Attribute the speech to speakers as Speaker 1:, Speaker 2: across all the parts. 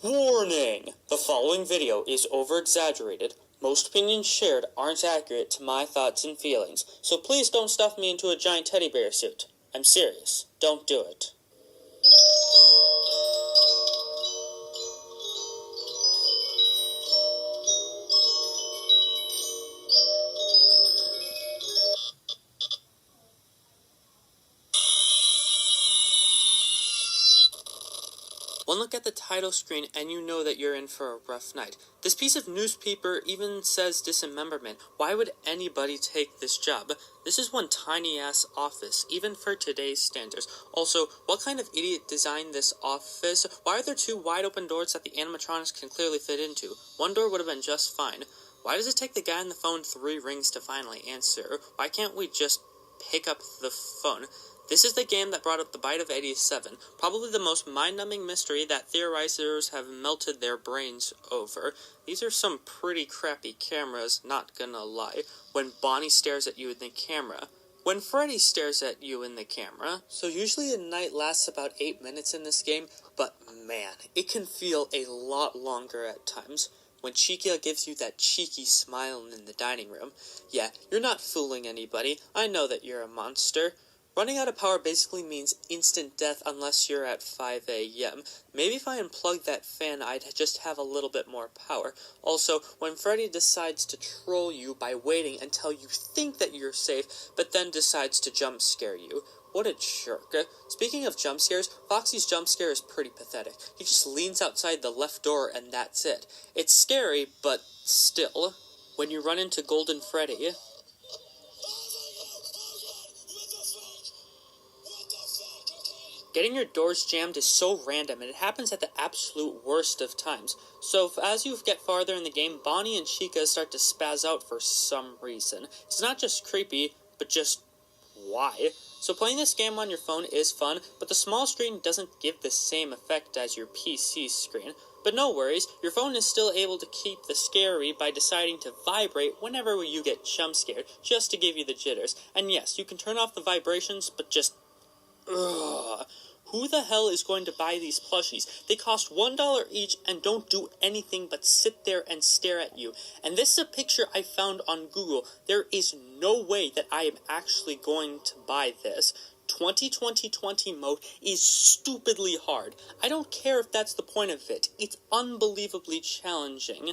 Speaker 1: Warning! The following video is over-exaggerated. Most opinions shared aren't accurate to my thoughts and feelings, so please don't stuff me into a giant teddy bear suit. I'm serious. Don't do it. One look at the title screen and you know that you're in for a rough night. This piece of newspaper even says dismemberment. Why would anybody take this job? This is one tiny-ass office, even for today's standards. Also, what kind of idiot designed this office? Why are there two wide-open doors that the animatronics can clearly fit into? One door would have been just fine. Why does it take the guy on the phone 3 rings to finally answer? Why can't we just pick up the phone? This is the game that brought up the bite of 87, probably the most mind-numbing mystery that theorizers have melted their brains over. These are some pretty crappy cameras, not gonna lie. When Bonnie stares at you in the camera. When Freddy stares at you in the camera. So usually a night lasts about 8 minutes in this game, but man, it can feel a lot longer at times. When Chica gives you that cheeky smile in the dining room. Yeah, you're not fooling anybody. I know that you're a monster. Running out of power basically means instant death unless you're at 5 a.m. Maybe if I unplugged that fan, I'd just have a little bit more power. Also, when Freddy decides to troll you by waiting until you think that you're safe, but then decides to jump scare you. What a jerk. Speaking of jump scares, Foxy's jump scare is pretty pathetic. He just leans outside the left door and that's it. It's scary, but still. When you run into Golden Freddy... Getting your doors jammed is so random, and it happens at the absolute worst of times. So, as you get farther in the game, Bonnie and Chica start to spaz out for some reason. It's not just creepy, but just why? So playing this game on your phone is fun, but the small screen doesn't give the same effect as your PC screen. But no worries, your phone is still able to keep the scary by deciding to vibrate whenever you get jump scared, just to give you the jitters. And yes, you can turn off the vibrations, but just... Ugh. Who the hell is going to buy these plushies? They cost $1 each and don't do anything but sit there and stare at you. And this is a picture I found on Google. There is no way that I am actually going to buy this. 20-20-20 mode is stupidly hard. I don't care if that's the point of it. It's unbelievably challenging.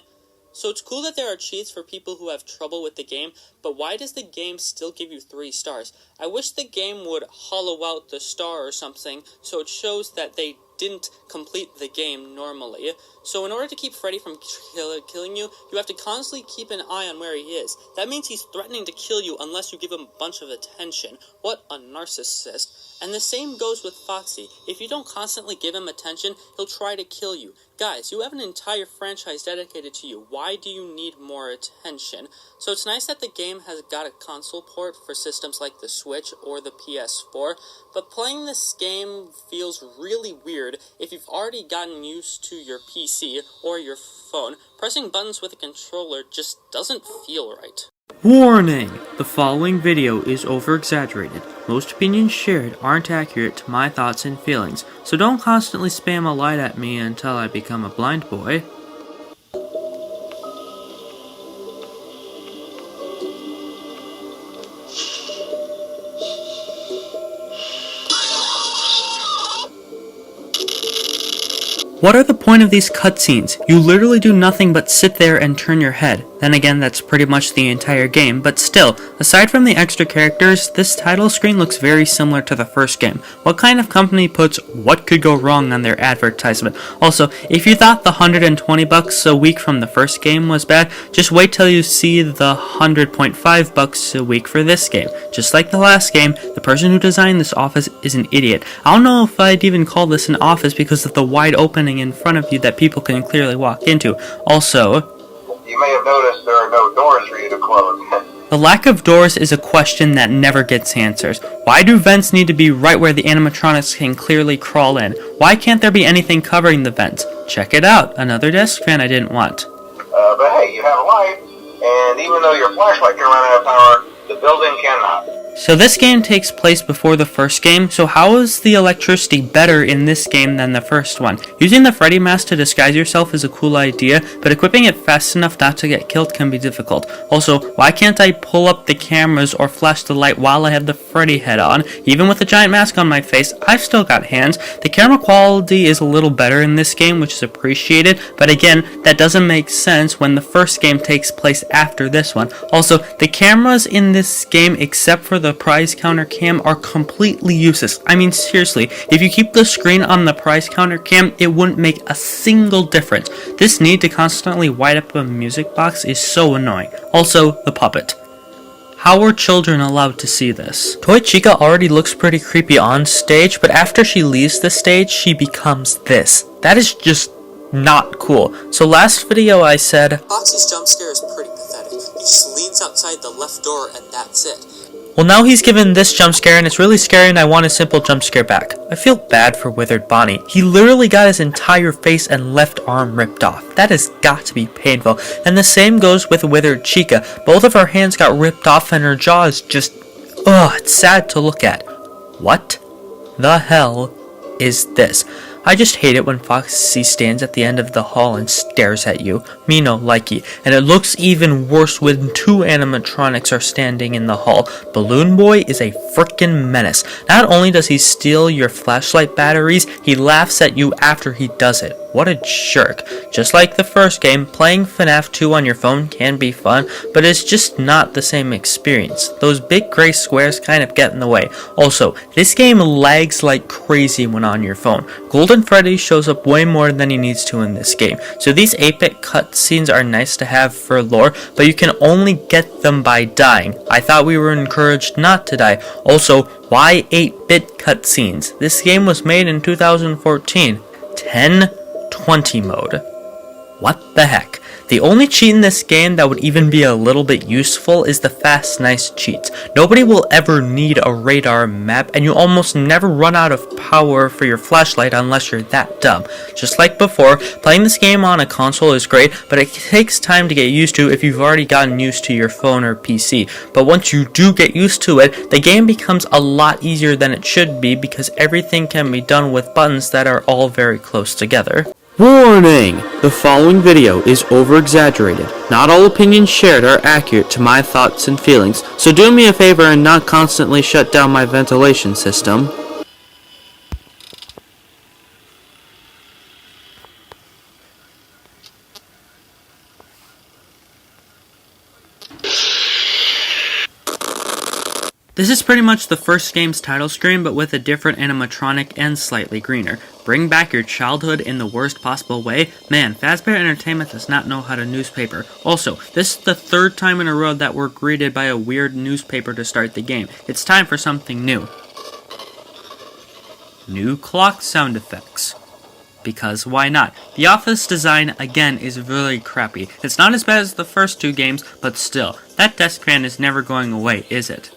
Speaker 1: So it's cool that there are cheats for people who have trouble with the game, but why does the game still give you 3 stars? I wish the game would hollow out the star or something, so it shows that they didn't complete the game normally. So in order to keep Freddy from killing you, you have to constantly keep an eye on where he is. That means he's threatening to kill you unless you give him a bunch of attention. What a narcissist. And the same goes with Foxy. If you don't constantly give him attention, he'll try to kill you. Guys, you have an entire franchise dedicated to you. Why do you need more attention? So it's nice that the game has got a console port for systems like the Switch or the PS4, but playing this game feels really weird if you've already gotten used to your PC or your phone. Pressing buttons with a controller just doesn't feel right.
Speaker 2: Warning! The following video is over-exaggerated. Most opinions shared aren't accurate to my thoughts and feelings, so don't constantly spam a light at me until I become a blind boy. What are the point of these cutscenes? You literally do nothing but sit there and turn your head. Then again, that's pretty much the entire game, but still, aside from the extra characters, this title screen looks very similar to the first game. What kind of company puts "what could go wrong" on their advertisement? Also, if you thought the $120 a week from the first game was bad, just wait till you see the $100.5 a week for this game. Just like the last game, the person who designed this office is an idiot. I don't know if I'd even call this an office because of the wide opening in front of you that people can clearly walk into. Also,
Speaker 3: you may have noticed there are no doors for you to close.
Speaker 2: the lack of doors is a question that never gets answers. Why do vents need to be right where the animatronics can clearly crawl in? Why can't there be anything covering the vents? Check it out, another desk fan I didn't want.
Speaker 3: But hey, you have a light, and even though your flashlight can run out of power, the building cannot.
Speaker 2: So this game takes place before the first game, so how is the electricity better in this game than the first one? Using the Freddy mask to disguise yourself is a cool idea, but equipping it fast enough not to get killed can be difficult. Also, why can't I pull up the cameras or flash the light while I have the Freddy head on? Even with the giant mask on my face, I've still got hands. The camera quality is a little better in this game, which is appreciated, but again, that doesn't make sense when the first game takes place after this one. Also, the cameras in this game, except for the prize counter cam, are completely useless. I mean, seriously, if you keep the screen on the prize counter cam, it wouldn't make a single difference. This need to constantly light up a music box is so annoying. Also, the puppet. How were children allowed to see this? Toy Chica already looks pretty creepy on stage, but after she leaves the stage, she becomes this. That is just not cool. So last video I said,
Speaker 1: Foxy's jump scare is pretty pathetic. He just leans outside the left door and that's it.
Speaker 2: well, now he's given this jump scare and it's really scary and I want a simple jump scare back. I feel bad for Withered Bonnie. He literally got his entire face and left arm ripped off. That has got to be painful. And the same goes with Withered Chica. Both of her hands got ripped off and her jaw is just, it's sad to look at. What the hell is this? I just hate it when Foxy stands at the end of the hall and stares at you. Me no likey. And it looks even worse when two animatronics are standing in the hall. Balloon Boy is a frickin' menace. Not only does he steal your flashlight batteries, he laughs at you after he does it. What a jerk. Just like the first game, playing FNaF 2 on your phone can be fun, but it's just not the same experience. Those big gray squares kind of get in the way. Also, this game lags like crazy when on your phone. Golden Freddy shows up way more than he needs to in this game, so these 8-bit cutscenes are nice to have for lore, but you can only get them by dying. I thought we were encouraged not to die. Also, why 8-bit cutscenes? This game was made in 2014. 1020 mode. What the heck? The only cheat in this game that would even be a little bit useful is the Fast Nice cheats. Nobody will ever need a radar map, and you almost never run out of power for your flashlight unless you're that dumb. Just like before, playing this game on a console is great, but it takes time to get used to if you've already gotten used to your phone or PC. But once you do get used to it, the game becomes a lot easier than it should be because everything can be done with buttons that are all very close together. Warning! The following video is over-exaggerated. Not all opinions shared are accurate to my thoughts and feelings, so do me a favor and not constantly shut down my ventilation system. This is pretty much the first game's title screen, but with a different animatronic and slightly greener. Bring back your childhood in the worst possible way? Man, Fazbear Entertainment does not know how to newspaper. Also, this is the third time in a row that we're greeted by a weird newspaper to start the game. It's time for something new. New clock sound effects. Because why not? The office design, again, is really crappy. It's not as bad as the first two games, but still, that desk fan is never going away, is it?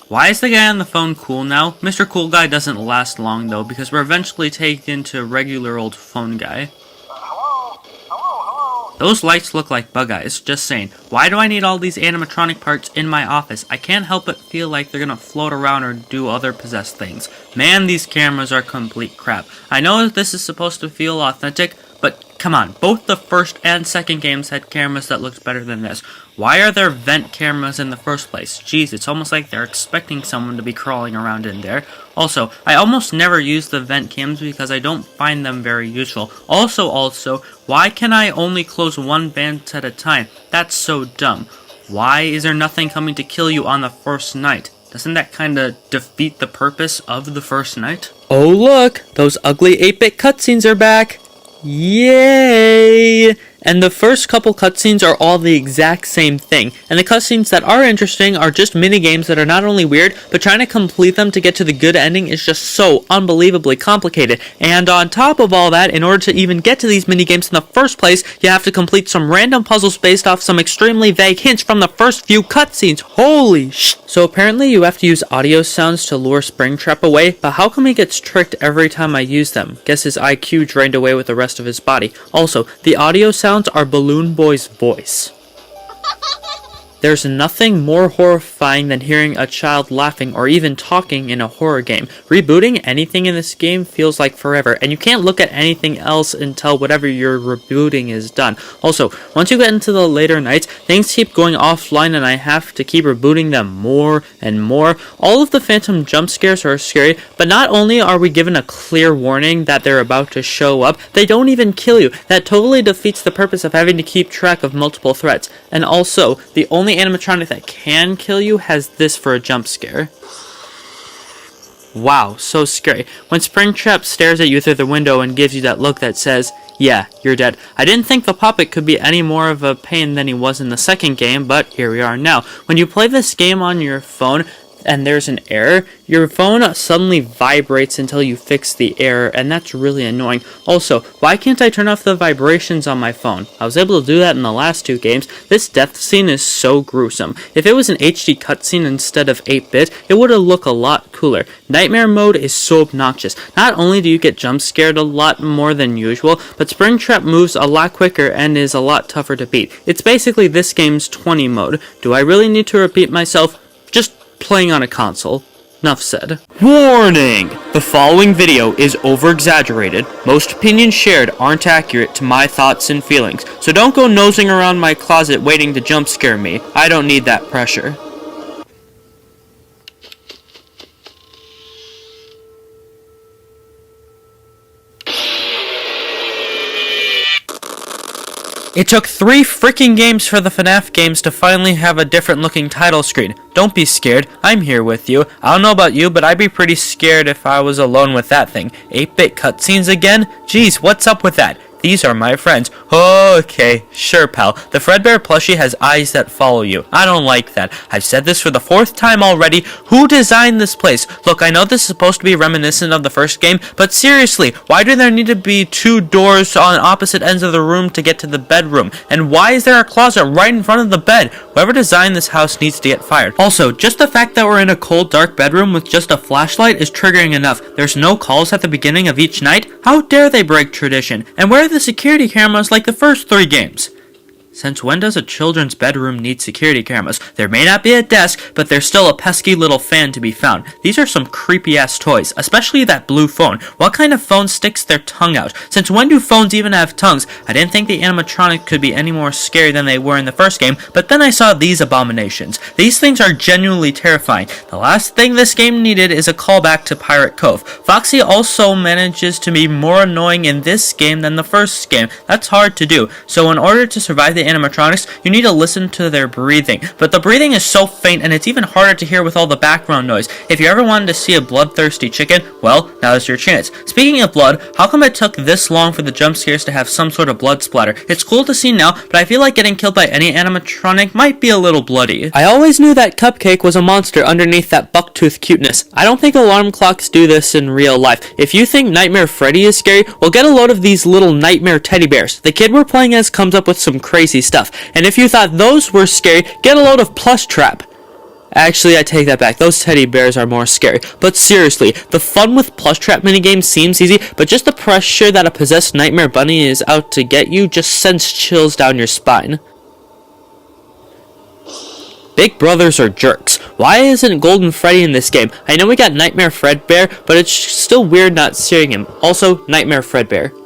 Speaker 2: Why is the guy on the phone cool now? Mr. Cool Guy doesn't last long though, because we're eventually taken to regular old phone guy.
Speaker 3: Hello?
Speaker 2: Those lights look like bug eyes, just saying. Why do I need all these animatronic parts in my office? I can't help but feel like they're gonna float around or do other possessed things. Man, these cameras are complete crap. I know that this is supposed to feel authentic, but come on, both the first and second games had cameras that looked better than this. Why are there vent cameras in the first place? Jeez, it's almost like they're expecting someone to be crawling around in there. Also, I almost never use the vent cams because I don't find them very useful. Also, why can I only close one vent at a time? That's so dumb. Why is there nothing coming to kill you on the first night? Doesn't that kinda defeat the purpose of the first night? Oh look, those ugly 8-bit cutscenes are back! Yay! And the first couple cutscenes are all the exact same thing. And the cutscenes that are interesting are just minigames that are not only weird, but trying to complete them to get to the good ending is just so unbelievably complicated. And on top of all that, in order to even get to these minigames in the first place, you have to complete some random puzzles based off some extremely vague hints from the first few cutscenes. Holy sh! So apparently you have to use audio sounds to lure Springtrap away, but how come he gets tricked every time I use them? Guess his IQ drained away with the rest of his body. Also, the audio sounds are Balloon Boy's voice. There's nothing more horrifying than hearing a child laughing or even talking in a horror game. Rebooting anything in this game feels like forever, and you can't look at anything else until whatever you're rebooting is done. Also, once you get into the later nights, things keep going offline and I have to keep rebooting them more and more. All of the phantom jump scares are scary, but not only are we given a clear warning that they're about to show up, they don't even kill you. That totally defeats the purpose of having to keep track of multiple threats. And also, the only animatronic that can kill you has this for a jump scare. Wow, so scary. When Springtrap stares at you through the window and gives you that look that says, yeah, you're dead. I didn't think the puppet could be any more of a pain than he was in the second game, but here we are now. When you play this game on your phone, and there's an error, your phone suddenly vibrates until you fix the error, and that's really annoying. Also, why can't I turn off the vibrations on my phone? I was able to do that in the last two games. This death scene is so gruesome. If it was an HD cutscene instead of 8-bit, it would have looked a lot cooler. Nightmare mode is so obnoxious. Not only do you get jump scared a lot more than usual, but Springtrap moves a lot quicker and is a lot tougher to beat. It's basically this game's 20 mode. Do I really need to repeat myself? Just playing on a console. Enough said. Warning! The following video is over-exaggerated. Most opinions shared aren't accurate to my thoughts and feelings, so don't go nosing around my closet waiting to jump scare me. I don't need that pressure. It took 3 freaking games for the FNaF games to finally have a different looking title screen. Don't be scared, I'm here with you. I don't know about you, but I'd be pretty scared if I was alone with that thing. 8-bit cutscenes again? Jeez, what's up with that? These are my friends. Okay, sure pal. The Fredbear plushie has eyes that follow you. I don't like that. I've said this for the 4th time already. Who designed this place? Look, I know this is supposed to be reminiscent of the first game, but seriously, why do there need to be 2 doors on opposite ends of the room to get to the bedroom? And why is there a closet right in front of the bed? Whoever designed this house needs to get fired. Also, just the fact that we're in a cold, dark bedroom with just a flashlight is triggering enough. There's no calls at the beginning of each night? How dare they break tradition? And where are the security cameras like the first 3 games? Since when does a children's bedroom need security cameras? There may not be a desk, but there's still a pesky little fan to be found. These are some creepy-ass toys, especially that blue phone. What kind of phone sticks their tongue out? Since when do phones even have tongues? I didn't think the animatronic could be any more scary than they were in the first game, but then I saw these abominations. These things are genuinely terrifying. The last thing this game needed is a callback to Pirate Cove. Foxy also manages to be more annoying in this game than the first game. That's hard to do. So in order to survive the animatronics, you need to listen to their breathing. But the breathing is so faint and it's even harder to hear with all the background noise. If you ever wanted to see a bloodthirsty chicken, well, now's your chance. Speaking of blood, how come it took this long for the jump scares to have some sort of blood splatter? It's cool to see now, but I feel like getting killed by any animatronic might be a little bloody. I always knew that Cupcake was a monster underneath that bucktooth cuteness. I don't think alarm clocks do this in real life. If you think Nightmare Freddy is scary, well, get a load of these little nightmare teddy bears. The kid we're playing as comes up with some crazy stuff. And if you thought those were scary, get a load of Plush Trap. Actually, I take that back. Those teddy bears are more scary. But seriously, the fun with Plush Trap minigames seems easy, but just the pressure that a possessed nightmare bunny is out to get you just sends chills down your spine. Big brothers are jerks. Why isn't Golden Freddy in this game? I know we got Nightmare Fredbear, but it's still weird not seeing him. Also, Nightmare Fredbear.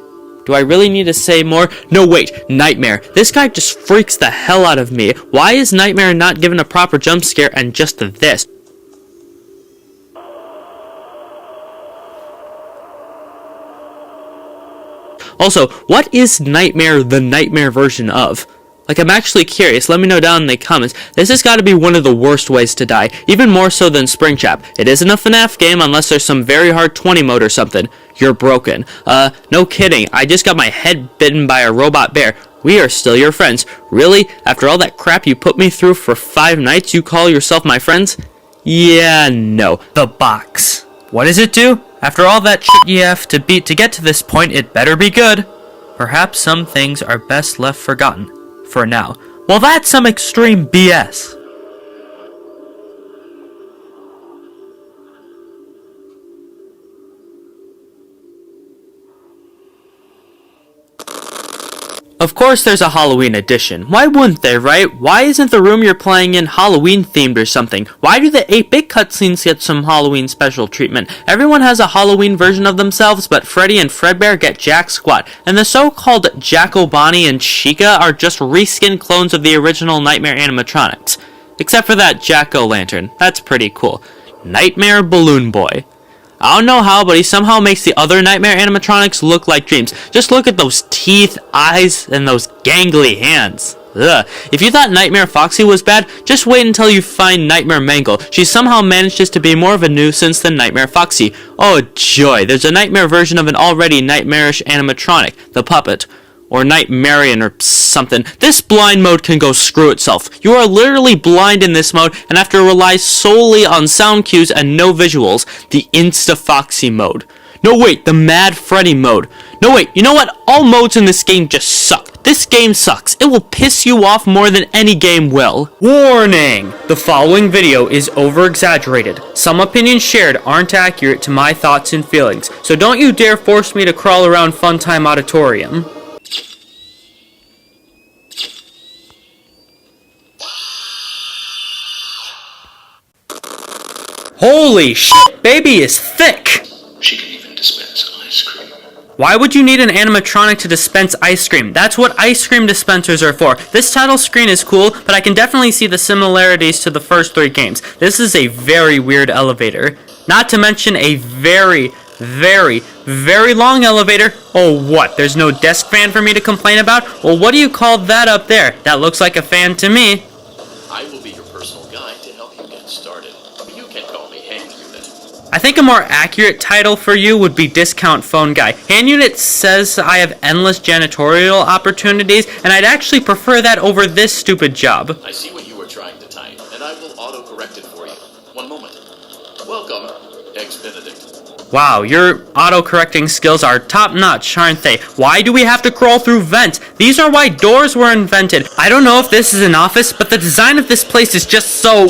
Speaker 2: Do I really need to say more? No, wait, Nightmare. This guy just freaks the hell out of me. Why is Nightmare not given a proper jump scare and just this? Also, what is Nightmare the Nightmare version of? Like, I'm actually curious. Let me know down in the comments. This has got to be one of the worst ways to die. Even more so than Springtrap. It isn't a FNaF game unless there's some very hard 20 mode or something. You're broken. No kidding. I just got my head bitten by a robot bear. We are still your friends. Really? After all that crap you put me through for 5 nights, you call yourself my friends? Yeah, no. The box. What does it do? After all that shit you have to beat to get to this point, it better be good. Perhaps some things are best left forgotten. For now. Well, that's some extreme BS. Of course there's a Halloween edition. Why wouldn't there, right? Why isn't the room you're playing in Halloween themed or something? Why do the 8-bit cutscenes get some Halloween special treatment? Everyone has a Halloween version of themselves, but Freddy and Fredbear get jack squat. And the so-called Jacko, Bonnie, and Chica are just reskin clones of the original Nightmare animatronics. Except for that Jack-o'-lantern. That's pretty cool. Nightmare Balloon Boy. I don't know how, but he somehow makes the other Nightmare animatronics look like dreams. Just look at those teeth, eyes, and those gangly hands. Ugh. If you thought Nightmare Foxy was bad, just wait until you find Nightmare Mangle. She somehow manages to be more of a nuisance than Nightmare Foxy. Oh joy, there's a Nightmare version of an already nightmarish animatronic, the Puppet. Or Nightmarian or something. This blind mode can go screw itself. You are literally blind in this mode and have to rely solely on sound cues and no visuals. The Insta-Foxy mode. No wait, the Mad Freddy mode. No wait, you know what? All modes in this game just suck. This game sucks. It will piss you off more than any game will. Warning! The following video is over-exaggerated. Some opinions shared aren't accurate to my thoughts and feelings, so don't you dare force me to crawl around Funtime Auditorium. Holy shit, baby is thick!
Speaker 4: She can even dispense ice cream.
Speaker 2: Why would you need an animatronic to dispense ice cream? That's what ice cream dispensers are for. This title screen is cool, but I can definitely see the similarities to the first 3 games. This is a very weird elevator. Not to mention a very long elevator. Oh what, there's no desk fan for me to complain about? Well, what do you call that up there? That looks like a fan to me.
Speaker 4: I will be your personal guide to help you get started. You can call me Hand Unit.
Speaker 2: I think a more accurate title for you would be Discount Phone Guy. Hand Unit says I have endless janitorial opportunities, and I'd actually prefer that over this stupid job.
Speaker 4: I see what you were trying to type, and I will auto-correct it for you. One moment. Welcome, Eggs Benedict.
Speaker 2: Wow, your auto-correcting skills are top-notch, aren't they? Why do we have to crawl through vents? These are why doors were invented. I don't know if this is an office, but the design of this place is just so...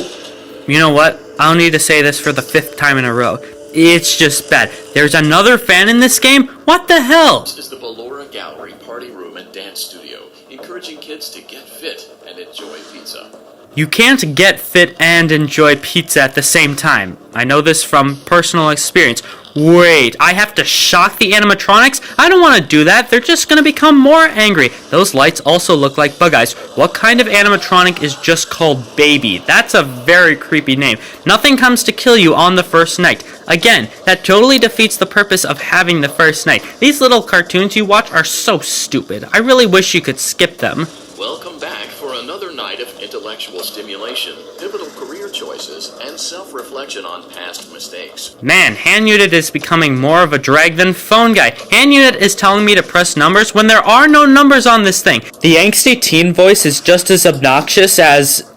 Speaker 2: You know what? I don't need to say this for the 5th time in a row. It's just bad. There's another fan in this game? What the hell?
Speaker 4: This is the Ballora Gallery Party Room and Dance Studio, encouraging kids to get fit and enjoy pizza.
Speaker 2: You can't get fit and enjoy pizza at the same time. I know this from personal experience. Wait, I have to shock the animatronics? I don't want to do that. They're just going to become more angry. Those lights also look like bug eyes. What kind of animatronic is just called Baby? That's a very creepy name. Nothing comes to kill you on the first night. Again, that totally defeats the purpose of having the first night. These little cartoons you watch are so stupid. I really wish you could skip them.
Speaker 4: Welcome back for another night of intellectual stimulation, pivotal career choices, and self-reflection on past mistakes.
Speaker 2: Man, Hand Unit is becoming more of a drag than Phone Guy. Hand Unit is telling me to press numbers when there are no numbers on this thing. The angsty teen voice is just as obnoxious as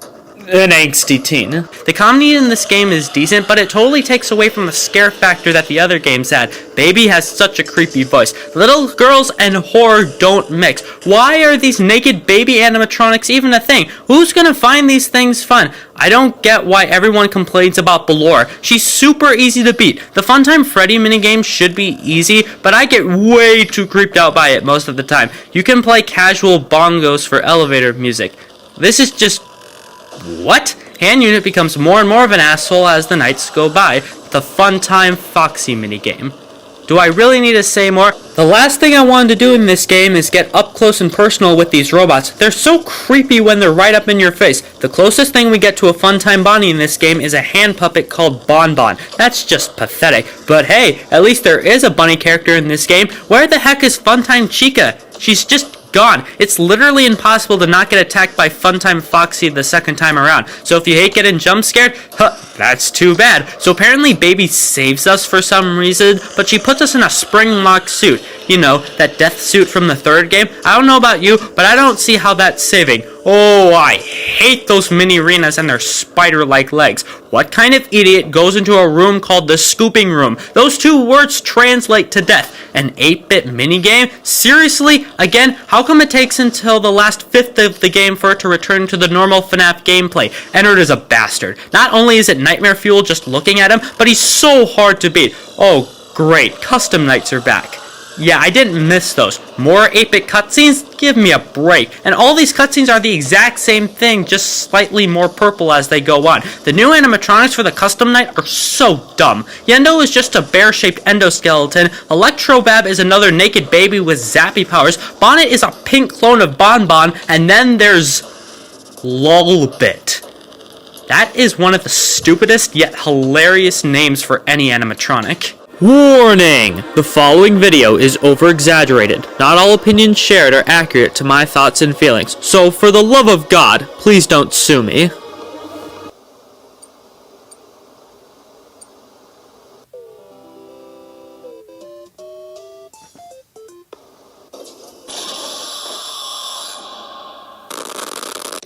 Speaker 2: an angsty teen. The comedy in this game is decent, but it totally takes away from the scare factor that the other games had. Baby has such a creepy voice. Little girls and horror don't mix. Why are these naked baby animatronics even a thing? Who's gonna find these things fun? I don't get why everyone complains about Ballora. She's super easy to beat. The Funtime Freddy minigame should be easy, but I get way too creeped out by it most of the time. You can play casual bongos for elevator music. This is just... What? Hand Unit becomes more and more of an asshole as the nights go by. The Funtime Foxy minigame. Do I really need to say more? The last thing I wanted to do in this game is get up close and personal with these robots. They're so creepy when they're right up in your face. The closest thing we get to a Funtime Bonnie in this game is a hand puppet called Bon Bon. That's just pathetic. But hey, at least there is a bunny character in this game. Where the heck is Funtime Chica? She's just gone. It's literally impossible to not get attacked by Funtime Foxy the second time around. So if you hate getting jump scared, that's too bad. So apparently Baby saves us for some reason, but she puts us in a spring-lock suit. You know, that death suit from the 3rd game. I don't know about you, but I don't see how that's saving. Oh, I hate those mini arenas and their spider-like legs. What kind of idiot goes into a room called the scooping room? Those 2 words translate to death. An 8-bit minigame? Seriously? Again, how come it takes until the last 5th of the game for it to return to the normal FNaF gameplay? Ennard is a bastard. Not only is it nightmare fuel just looking at him, but he's so hard to beat. Oh, great. Custom nights are back. Yeah, I didn't miss those. More 8-bit cutscenes? Give me a break. And all these cutscenes are the exact same thing, just slightly more purple as they go on. The new animatronics for the custom night are so dumb. Yendo is just a bear-shaped endoskeleton, Electrobab is another naked baby with zappy powers, Bonnet is a pink clone of Bonbon, and then there's Lolbit. That is one of the stupidest yet hilarious names for any animatronic. Warning! The following video is over-exaggerated. Not all opinions shared are accurate to my thoughts and feelings, so for the love of God, please don't sue me.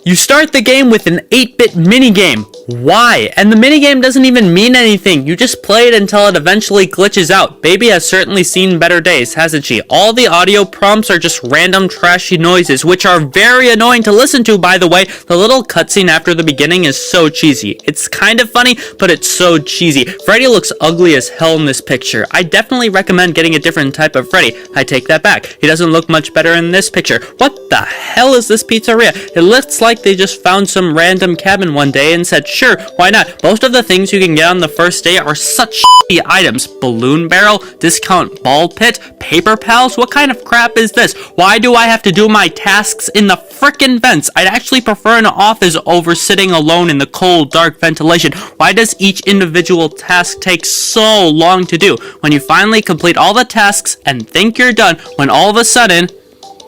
Speaker 2: You start the game with an 8-bit minigame. Why? And the minigame doesn't even mean anything. You just play it until it eventually glitches out. Baby has certainly seen better days, hasn't she? All the audio prompts are just random trashy noises, which are very annoying to listen to, by the way. The little cutscene after the beginning is so cheesy. It's kind of funny, but it's so cheesy. Freddy looks ugly as hell in this picture. I definitely recommend getting a different type of Freddy. I take that back. He doesn't look much better in this picture. What the hell is this pizzeria? It looks like they just found some random cabin one day and said, sure, why not? Most of the things you can get on the first day are such shitty items. Balloon barrel, discount ball pit, paper pals, what kind of crap is this? Why do I have to do my tasks in the frickin' vents? I'd actually prefer an office over sitting alone in the cold, dark ventilation. Why does each individual task take so long to do? When you finally complete all the tasks and think you're done, when all of a sudden,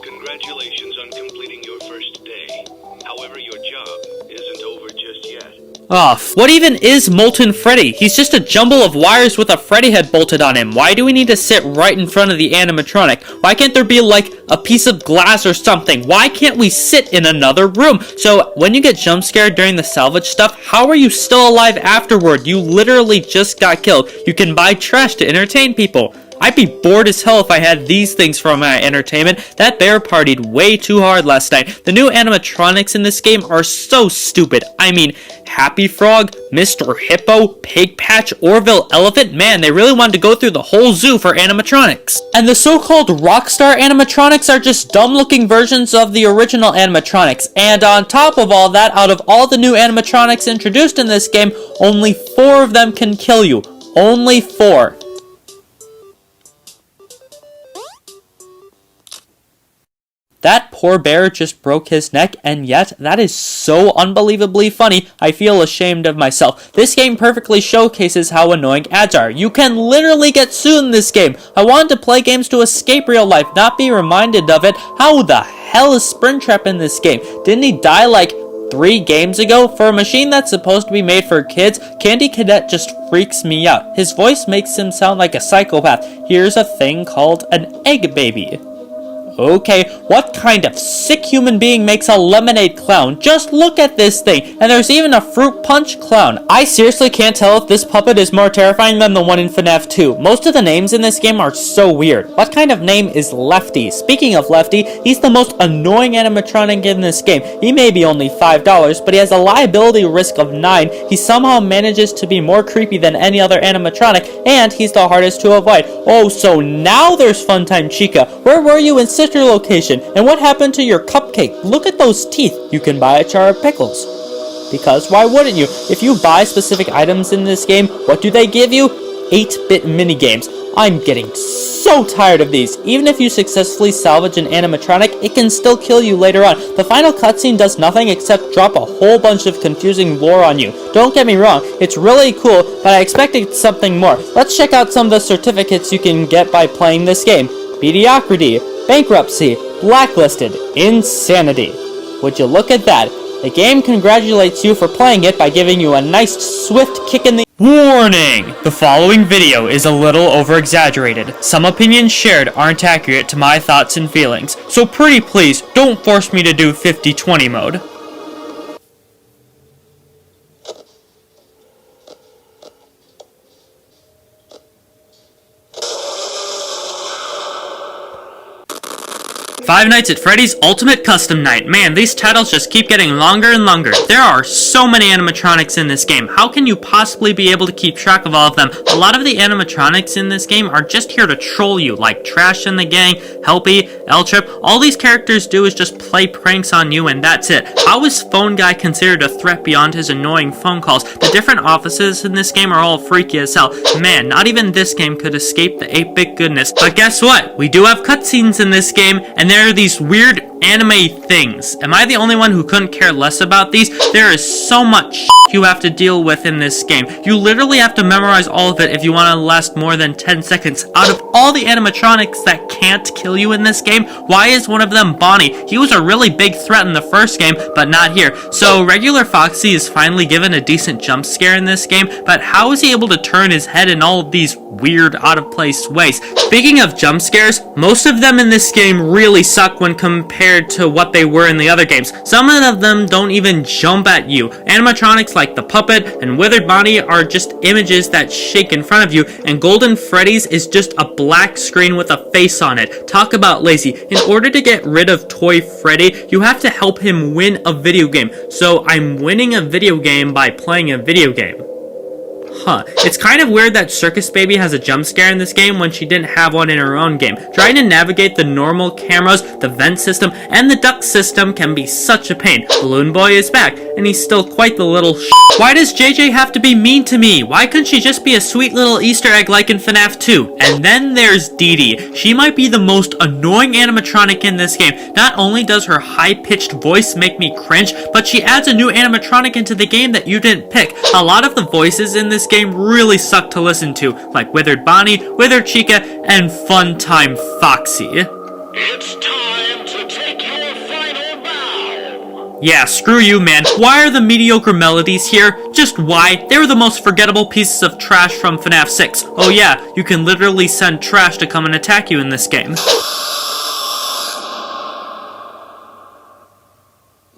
Speaker 5: congratulations on completing your first day. However, your job isn't over just yet.
Speaker 2: what even is Molten Freddy? He's just a jumble of wires with a Freddy head bolted on him. Why do we need to sit right in front of the animatronic? Why can't there be like a piece of glass or something? Why can't we sit in another room? So when you get jump scared during the salvage stuff, how are you still alive afterward? You literally just got killed. You can buy trash to entertain people. I'd be bored as hell if I had these things for my entertainment. That bear partied way too hard last night. The new animatronics in this game are so stupid. I mean, Happy Frog, Mr. Hippo, Pig Patch, Orville Elephant. Man, they really wanted to go through the whole zoo for animatronics. And the so-called Rockstar animatronics are just dumb-looking versions of the original animatronics. And on top of all that, out of all the new animatronics introduced in this game, only 4 of them can kill you. Only 4. That poor bear just broke his neck, and yet that is so unbelievably funny, I feel ashamed of myself. This game perfectly showcases how annoying ads are. You can literally get sued in this game. I wanted to play games to escape real life, not be reminded of it. How the hell is Springtrap in this game? Didn't he die like 3 games ago? For a machine that's supposed to be made for kids, Candy Cadet just freaks me out. His voice makes him sound like a psychopath. Here's a thing called an egg baby. Okay, what kind of sick human being makes a lemonade clown? Just look at this thing, and there's even a fruit punch clown. I seriously can't tell if this puppet is more terrifying than the one in FNaF 2. Most of the names in this game are so weird. What kind of name is Lefty? Speaking of Lefty, he's the most annoying animatronic in this game. He may be only $5, but he has a liability risk of 9. He somehow manages to be more creepy than any other animatronic, and he's the hardest to avoid. Oh, so now there's Funtime Chica. Where were you in sister location? And what happened to your cupcake? Look at those teeth. You can buy a jar of pickles. Because why wouldn't you? If you buy specific items in this game, what do they give you? 8-bit minigames. I'm getting so tired of these. Even if you successfully salvage an animatronic, it can still kill you later on. The final cutscene does nothing except drop a whole bunch of confusing lore on you. Don't get me wrong, it's really cool, but I expected something more. Let's check out some of the certificates you can get by playing this game. Mediocrity, bankruptcy, blacklisted, insanity. Would you look at that? The game congratulates you for playing it by giving you a nice swift kick in the— Warning! The following video is a little over-exaggerated. Some opinions shared aren't accurate to my thoughts and feelings, so pretty please don't force me to do 50-20 mode. Five Nights at Freddy's Ultimate Custom Night. Man, these titles just keep getting longer and longer. There are so many animatronics in this game. How can you possibly be able to keep track of all of them? A lot of the animatronics in this game are just here to troll you, like Trash and the Gang, Helpy, L-Trip. All these characters do is just play pranks on you, and that's it. How is Phone Guy considered a threat beyond his annoying phone calls? The different offices in this game are all freaky as hell. Man, not even this game could escape the 8-bit goodness. But guess what? We do have cutscenes in this game, and there are these weird anime things. Am I the only one who couldn't care less about these? There is so much you have to deal with in this game. You literally have to memorize all of it if you want to last more than 10 seconds. Out of all the animatronics that can't kill you in this game, why is one of them Bonnie? He was a really big threat in the first game, but not here. So regular Foxy is finally given a decent jump scare in this game, but how is he able to turn his head in all of these weird, out-of-place ways? Speaking of jump scares, most of them in this game really suck when compared to what they were in the other games. Some of them don't even jump at you. Animatronics like the puppet and Withered Bonnie are just images that shake in front of you, and Golden Freddy's is just a black screen with a face on it. Talk about lazy. In order to get rid of Toy Freddy, you have to help him win a video game. So I'm winning a video game by playing a video game. Huh. It's kind of weird that Circus Baby has a jump scare in this game when she didn't have one in her own game. Trying to navigate the normal cameras, the vent system, and the duct system can be such a pain. Balloon Boy is back, and he's still quite the little Why does JJ have to be mean to me? Why couldn't she just be a sweet little Easter egg like in FNaF 2? And then there's Dee Dee. She might be the most annoying animatronic in this game. Not only does her high-pitched voice make me cringe, but she adds a new animatronic into the game that you didn't pick. A lot of the voices in this game really suck to listen to, like Withered Bonnie, Withered Chica, and Funtime Foxy.
Speaker 5: It's time to take your final bow.
Speaker 2: Yeah, screw you, man. Why are the mediocre melodies here? Just why? They were the most forgettable pieces of trash from FNaF 6. Oh yeah, you can literally send trash to come and attack you in this game.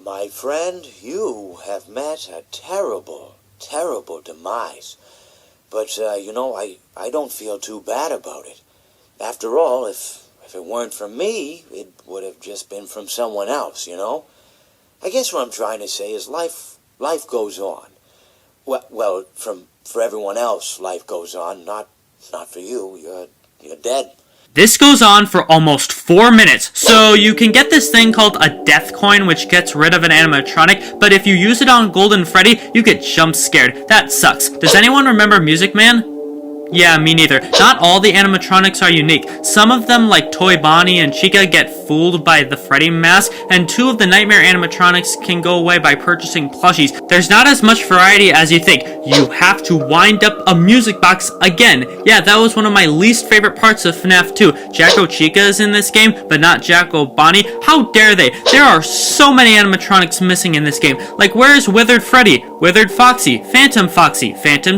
Speaker 6: My friend, you have met a terrible, terrible demise. But, I don't feel too bad about it. After all, if it weren't from me, it would have just been from someone else, you know? I guess what I'm trying to say is life goes on. Well, for everyone else, life goes on, not for you. You're dead.
Speaker 2: This goes on for almost 4 minutes, so you can get this thing called a death coin which gets rid of an animatronic, but if you use it on Golden Freddy, you get jump scared. That sucks. Does anyone remember Music Man? Yeah, me neither. Not all the animatronics are unique. Some of them, like Toy Bonnie and Chica, get fooled by the Freddy mask, and 2 of the Nightmare animatronics can go away by purchasing plushies. There's not as much variety as you think. You have to wind up a music box again. Yeah, that was one of my least favorite parts of FNaF 2. Jacko Chica is in this game, but not Jacko Bonnie. How dare they? There are so many animatronics missing in this game. Like, where's Withered Freddy, Withered Foxy, Phantom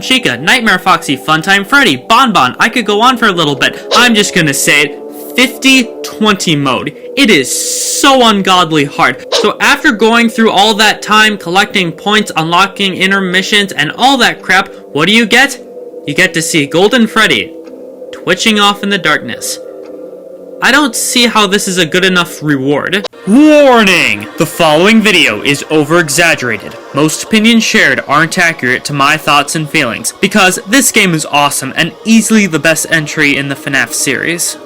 Speaker 2: Chica, Nightmare Foxy, Funtime Freddy, Bon Bon? I could go on for a little bit. I'm just gonna say it. 50-20 mode. It is so ungodly hard. So after going through all that time, collecting points, unlocking intermissions, and all that crap, what do you get? You get to see Golden Freddy twitching off in the darkness. I don't see how this is a good enough reward. Warning! The following video is over-exaggerated. Most opinions shared aren't accurate to my thoughts and feelings, because this game is awesome and easily the best entry in the FNaF series.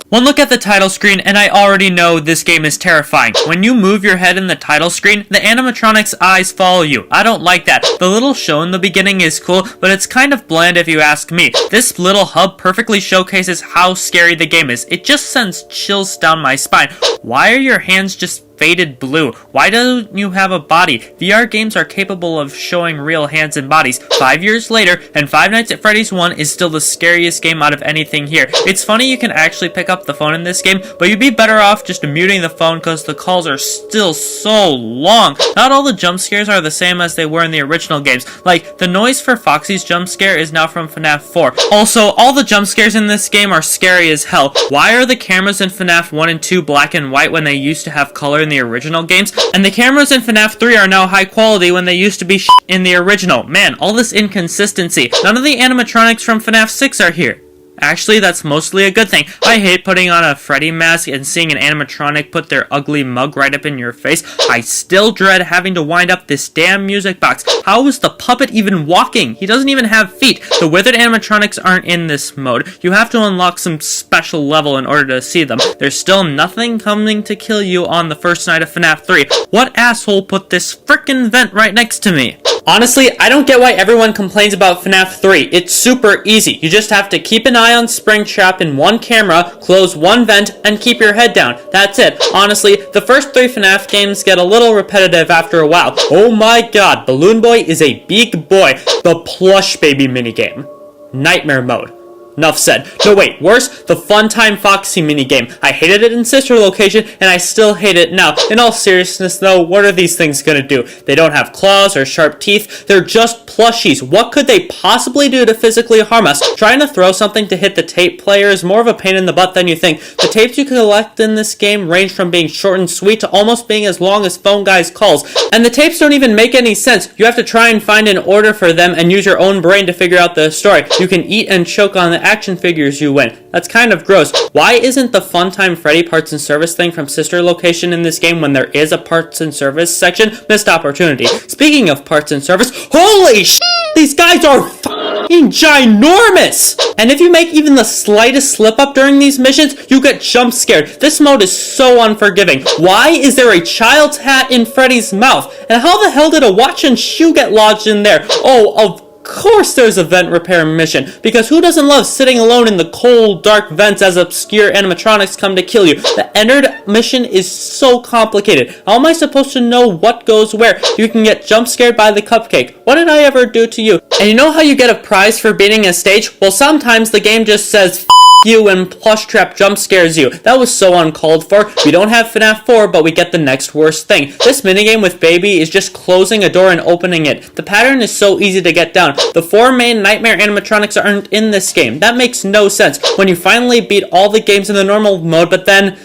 Speaker 2: One look at the title screen and I already know this game is terrifying. When you move your head in the title screen, the animatronic's eyes follow you. I don't like that. The little show in the beginning is cool, but it's kind of bland if you ask me. This little hub perfectly showcases how scary the game is. It just sends chills down my spine. Why are your hands just faded blue? Why don't you have a body? VR games are capable of showing real hands and bodies. 5 years later, and Five Nights at Freddy's 1 is still the scariest game out of anything here. It's funny you can actually pick up the phone in this game, but you'd be better off just muting the phone because the calls are still so long. Not all the jump scares are the same as they were in the original games. Like, the noise for Foxy's jump scare is now from FNaF 4. Also, all the jump scares in this game are scary as hell. Why are the cameras in FNaF 1 and 2 black and white when they used to have color in in the original games, and the cameras in FNaF 3 are now high quality when they used to be in the original. Man, all this inconsistency. None of the animatronics from FNaF 6 are here. Actually, that's mostly a good thing. I hate putting on a Freddy mask and seeing an animatronic put their ugly mug right up in your face. I still dread having to wind up this damn music box. How is the puppet even walking? He doesn't even have feet. The withered animatronics aren't in this mode. You have to unlock some special level in order to see them. There's still nothing coming to kill you on the first night of FNaF 3. What asshole put this frickin' vent right next to me? Honestly, I don't get why everyone complains about FNaF 3. It's super easy. You just have to keep an eye on Springtrap in one camera, close one vent, and keep your head down. That's it. Honestly, the first 3 FNaF games get a little repetitive after a while. Oh my god, Balloon Boy is a big boy. The Plush Baby minigame. Nightmare mode. Enough said. No wait, worse, the Funtime Foxy minigame. I hated it in Sister Location, and I still hate it now. In all seriousness though, what are these things gonna do? They don't have claws or sharp teeth, they're just plushies. What could they possibly do to physically harm us? Trying to throw something to hit the tape player is more of a pain in the butt than you think. The tapes you collect in this game range from being short and sweet to almost being as long as Phone Guy's calls. And the tapes don't even make any sense. You have to try and find an order for them and use your own brain to figure out the story. You can eat and choke on the action figures you win. That's kind of gross. Why isn't the Funtime Freddy parts and service thing from Sister Location in this game when there is a parts and service section? Missed opportunity. Speaking of parts and service, holy sh**! These guys are f***ing ginormous! And if you make even the slightest slip up during these missions, you get jump scared. This mode is so unforgiving. Why is there a child's hat in Freddy's mouth? And how the hell did a watch and shoe get lodged in there? Oh, of course there's a vent repair mission, because who doesn't love sitting alone in the cold, dark vents as obscure animatronics come to kill you? The entered mission is so complicated. How am I supposed to know what goes where? You can get jump scared by the cupcake. What did I ever do to you? And you know how you get a prize for beating a stage? Well, sometimes the game just says, you when Plushtrap jump scares you. That was so uncalled for. We don't have FNaF 4, but we get the next worst thing. This minigame with Baby is just closing a door and opening it. The pattern is so easy to get down. The 4 main nightmare animatronics aren't in this game. That makes no sense. When you finally beat all the games in the normal mode, but then...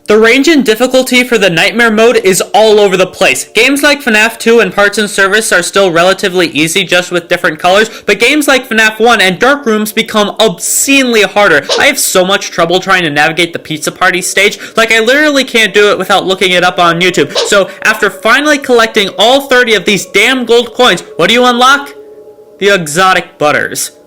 Speaker 2: The range and difficulty for the Nightmare mode is all over the place. Games like FNaF 2 and Parts and Service are still relatively easy, just with different colors, but games like FNaF 1 and Dark Rooms become obscenely harder. I have so much trouble trying to navigate the pizza party stage, like I literally can't do it without looking it up on YouTube. So after finally collecting all 30 of these damn gold coins, what do you unlock? The exotic butters.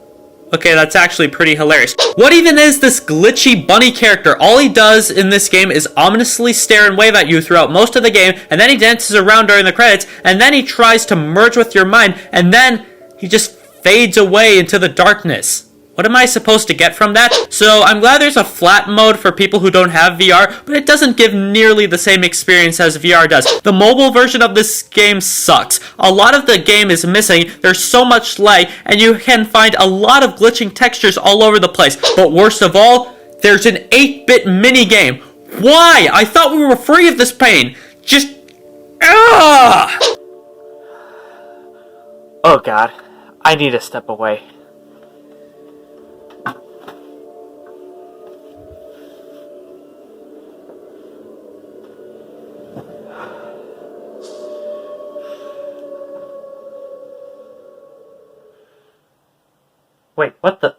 Speaker 2: Okay, that's actually pretty hilarious. What even is this glitchy bunny character? All he does in this game is ominously stare and wave at you throughout most of the game, and then he dances around during the credits, and then he tries to merge with your mind, and then he just fades away into the darkness. What am I supposed to get from that? So I'm glad there's a flat mode for people who don't have VR, but it doesn't give nearly the same experience as VR does. The mobile version of this game sucks. A lot of the game is missing, there's so much lag, and you can find a lot of glitching textures all over the place. But worst of all, there's an 8-bit minigame. Why? I thought we were free of this pain. Just... Oh god, I need to step away. Wait, what the...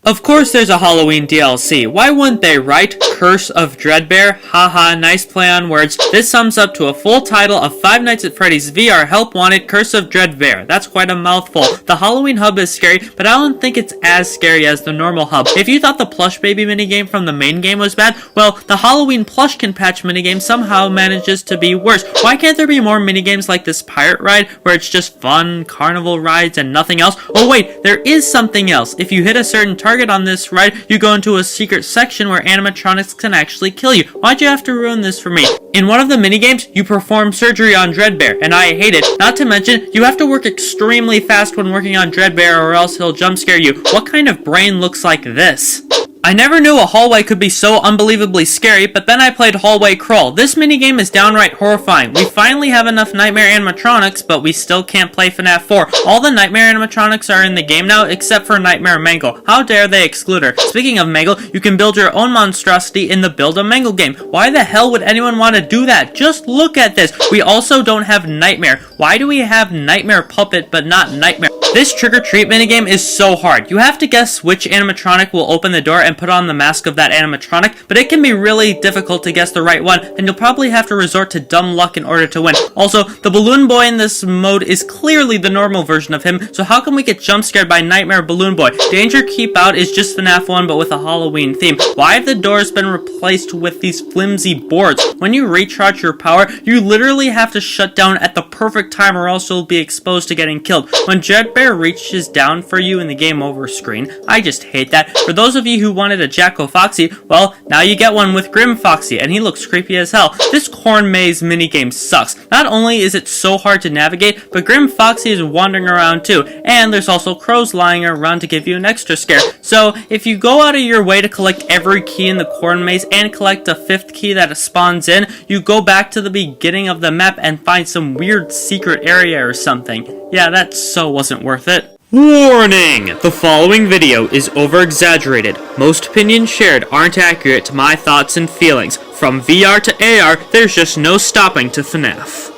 Speaker 2: Of course there's a Halloween DLC. Why wouldn't they, right? Curse of Dreadbear? Haha, nice play on words. This sums up to a full title of Five Nights at Freddy's VR Help Wanted Curse of Dreadbear. That's quite a mouthful. The Halloween hub is scary, but I don't think it's as scary as the normal hub. If you thought the Plush Baby minigame from the main game was bad, well, the Halloween Plushkin Patch minigame somehow manages to be worse. Why can't there be more minigames like this pirate ride, where it's just fun, carnival rides, and nothing else? Oh wait, there is something else. If you hit a certain target on this ride, you go into a secret section where animatronics can actually kill you. Why'd you have to ruin this for me? In one of the minigames, you perform surgery on Dreadbear, and I hate it. Not to mention, you have to work extremely fast when working on Dreadbear or else he'll jump scare you. What kind of brain looks like this? I never knew a hallway could be so unbelievably scary, but then I played Hallway Crawl. This minigame is downright horrifying. We finally have enough nightmare animatronics, but we still can't play FNaF 4. All the nightmare animatronics are in the game now, except for Nightmare Mangle. How dare they exclude her? Speaking of Mangle, you can build your own monstrosity in the Build a Mangle game. Why the hell would anyone want to do that? Just look at this. We also don't have Nightmare. Why do we have Nightmare Puppet, but not Nightmare? This Trick or Treat minigame is so hard. You have to guess which animatronic will open the door and put on the mask of that animatronic, but it can be really difficult to guess the right one, and you'll probably have to resort to dumb luck in order to win. Also, the Balloon Boy in this mode is clearly the normal version of him, so how can we get jump scared by Nightmare Balloon Boy? Danger Keep Out is just FNaF 1 but with a Halloween theme. Why have the doors been replaced with these flimsy boards? When you recharge your power, you literally have to shut down at the perfect time or else you'll be exposed to getting killed. When Jedbear reaches down for you in the game over screen, I just hate that. For those of you who wanted a Jacko Foxy, well, now you get one with Grim Foxy, and he looks creepy as hell. This corn maze minigame sucks. Not only is it so hard to navigate, but Grim Foxy is wandering around too, and there's also crows lying around to give you an extra scare. So, if you go out of your way to collect every key in the corn maze and collect a 5th key that spawns in, you go back to the beginning of the map and find some weird secret area or something. Yeah, that so wasn't worth it. Warning! The following video is over-exaggerated. Most opinions shared aren't accurate to my thoughts and feelings. From VR to AR, there's just no stopping to FNaF.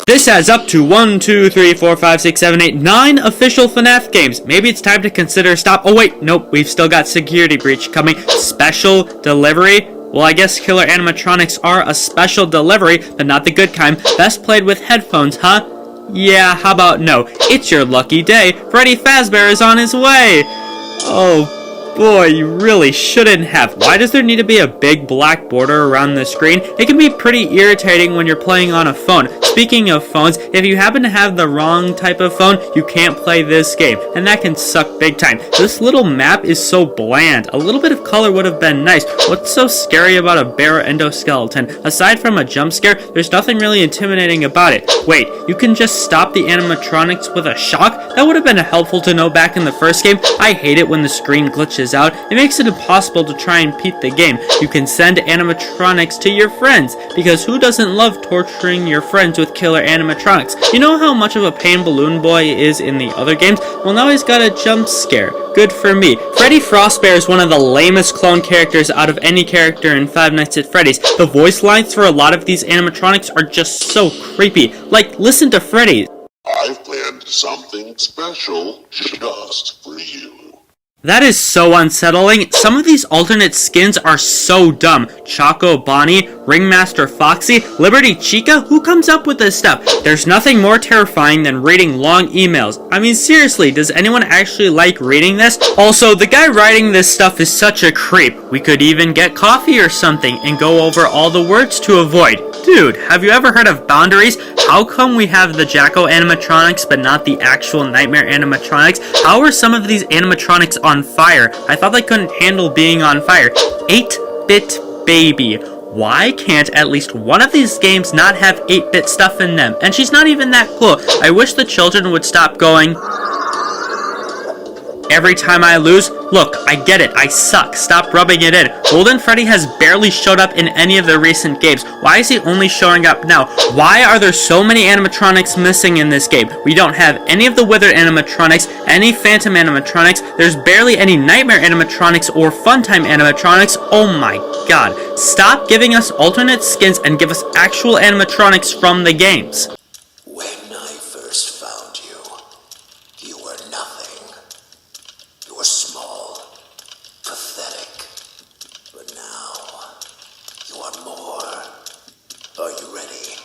Speaker 2: This has up to 1, 2, 3, 4, 5, 6, 7, 8, 9 official FNaF games. Maybe it's time to consider stop. Oh wait, nope, we've still got Security Breach coming. Special delivery? Well, I guess killer animatronics are a special delivery, but not the good kind. Best played with headphones, huh? Yeah, how about no? It's your lucky day. Freddy Fazbear is on his way. Oh boy, you really shouldn't have. Why does there need to be a big black border around the screen? It can be pretty irritating when you're playing on a phone. Speaking of phones, if you happen to have the wrong type of phone, you can't play this game, and that can suck big time. This little map is so bland. A little bit of color would have been nice. What's so scary about a bear endoskeleton? Aside from a jump scare, there's nothing really intimidating about it. Wait, you can just stop the animatronics with a shock? That would have been helpful to know back in the first game. I hate it when the screen glitches out. It makes it impossible to try and beat the game. You can send animatronics to your friends, because who doesn't love torturing your friends with killer animatronics? You know how much of a pain Balloon Boy is in the other games? Well, now he's got a jump scare. Good for me. Freddy Frostbear is one of the lamest clone characters out of any character in Five Nights at Freddy's. The voice lines for a lot of these animatronics are just so creepy. Like, listen to Freddy.
Speaker 7: I've planned something special just for you.
Speaker 2: That is so unsettling. Some of these alternate skins are so dumb. Choco Bonnie, Ringmaster Foxy, Liberty Chica? Who comes up with this stuff? There's nothing more terrifying than reading long emails. I mean, seriously, does anyone actually like reading this? Also, the guy writing this stuff is such a creep. We could even get coffee or something and go over all the words to avoid. Dude, have you ever heard of boundaries? How come we have the Jacko animatronics but not the actual Nightmare animatronics? How are some of these animatronics on fire? I thought they couldn't handle being on fire. 8-bit baby. Why can't at least one of these games not have 8-bit stuff in them? And she's not even that cool. I wish the children would stop going every time I lose. Look, I get it, I suck, stop rubbing it in. Golden Freddy has barely showed up in any of the recent games. Why is he only showing up now? Why are there so many animatronics missing in this game? We don't have any of the Withered animatronics, any Phantom animatronics, there's barely any Nightmare animatronics or Funtime animatronics. Oh my god. Stop giving us alternate skins and give us actual animatronics from the games.
Speaker 6: When I first found you, you were nothing. You were small, pathetic. But now, you are more. Are you ready?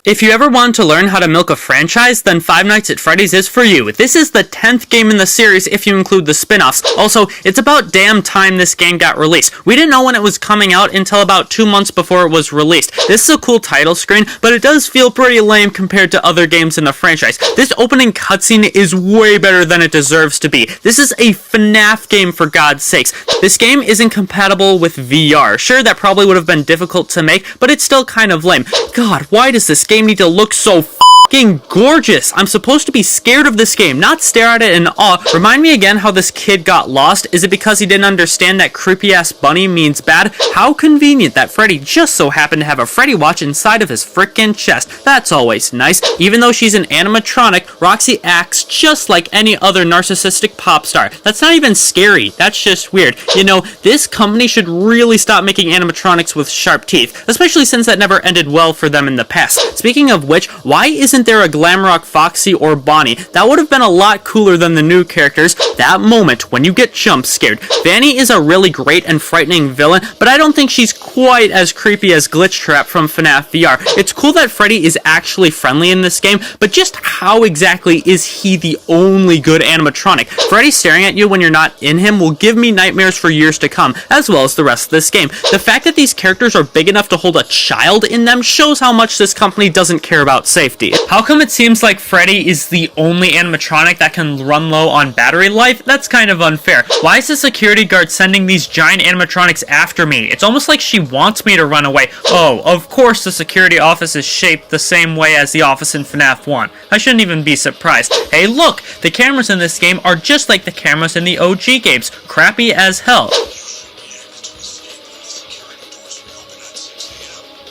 Speaker 2: If you ever wanted to learn how to milk a franchise, then Five Nights at Freddy's is for you. This is the 10th game in the series if you include the spin-offs. Also, it's about damn time this game got released. We didn't know when it was coming out until about 2 months before it was released. This is a cool title screen, but it does feel pretty lame compared to other games in the franchise. This opening cutscene is way better than it deserves to be. This is a FNaF game, for God's sakes. This game isn't compatible with VR. Sure, that probably would have been difficult to make, but it's still kind of lame. God, why does this game need to look so fucking gorgeous? I'm supposed to be scared of this game, not stare at it in awe. Remind me again how this kid got lost. Is it because he didn't understand that creepy ass bunny means bad? How convenient that Freddy just so happened to have a Freddy watch inside of his frickin' chest. That's always nice. Even though she's an animatronic, Roxy acts just like any other narcissistic pop star. That's not even scary, that's just weird. You know, this company should really stop making animatronics with sharp teeth, especially since that never ended well for them in the past. Speaking of which, why isn't there a Glamrock Foxy or Bonnie? That would have been a lot cooler than the new characters. That moment when you get jump scared. Vanny is a really great and frightening villain, but I don't think she's quite as creepy as Glitch Trap from FNaF VR. It's cool that Freddy is actually friendly in this game, but just how exactly is he the only good animatronic? Freddy staring at you when you're not in him will give me nightmares for years to come, as well as the rest of this game. The fact that these characters are big enough to hold a child in them shows how much this company doesn't care about safety. How come it seems like Freddy is the only animatronic that can run low on battery life? That's kind of unfair. Why is the security guard sending these giant animatronics after me? It's almost like she wants me to run away. Oh, of course the security office is shaped the same way as the office in FNaF 1. I shouldn't even be surprised. Hey look! The cameras in this game are just like the cameras in the OG games. Crappy as hell.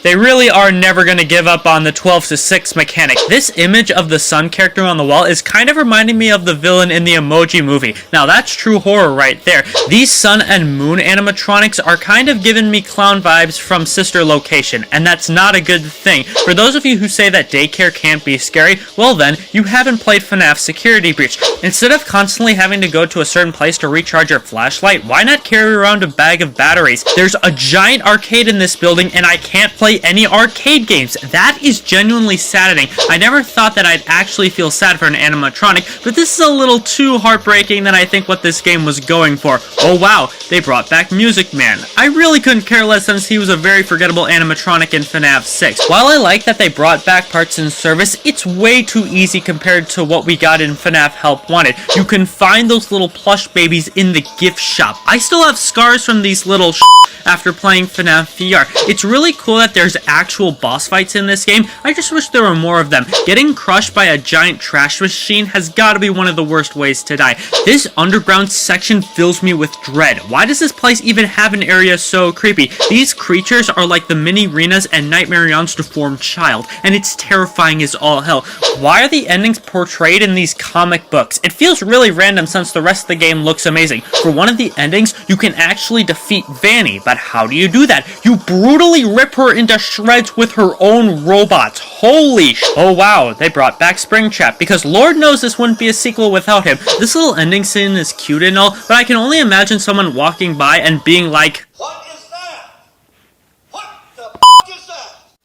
Speaker 2: They really are never going to give up on the 12-to-6 mechanic. This image of the sun character on the wall is kind of reminding me of the villain in the Emoji Movie. Now that's true horror right there. These sun and moon animatronics are kind of giving me clown vibes from Sister Location, and that's not a good thing. For those of you who say that daycare can't be scary, well then, you haven't played FNaF Security Breach. Instead of constantly having to go to a certain place to recharge your flashlight, why not carry around a bag of batteries? There's a giant arcade in this building, and I can't play any arcade games. That is genuinely saddening. I never thought that I'd actually feel sad for an animatronic, but this is a little too heartbreaking than I think what this game was going for. Oh wow, they brought back Music Man. I really couldn't care less since he was a very forgettable animatronic in FNaF 6. While I like that they brought back parts in service, it's way too easy compared to what we got in FNaF Help Wanted. You can find those little plush babies in the gift shop. I still have scars from these little after playing FNaF VR. It's really cool that there's actual boss fights in this game. I just wish there were more of them. Getting crushed by a giant trash machine has got to be one of the worst ways to die. This underground section fills me with dread. Why does this place even have an area so creepy? These creatures are like the mini Renas and Nightmarion's deformed child, and it's terrifying as all hell. Why are the endings portrayed in these comic books? It feels really random since the rest of the game looks amazing. For one of the endings, you can actually defeat Vanny, but how do you do that? You brutally rip her into shreds with her own robots. Holy oh wow, they brought back Springtrap, because Lord knows this wouldn't be a sequel without him. This little ending scene is cute and all, but I can only imagine someone walking by and being like, "What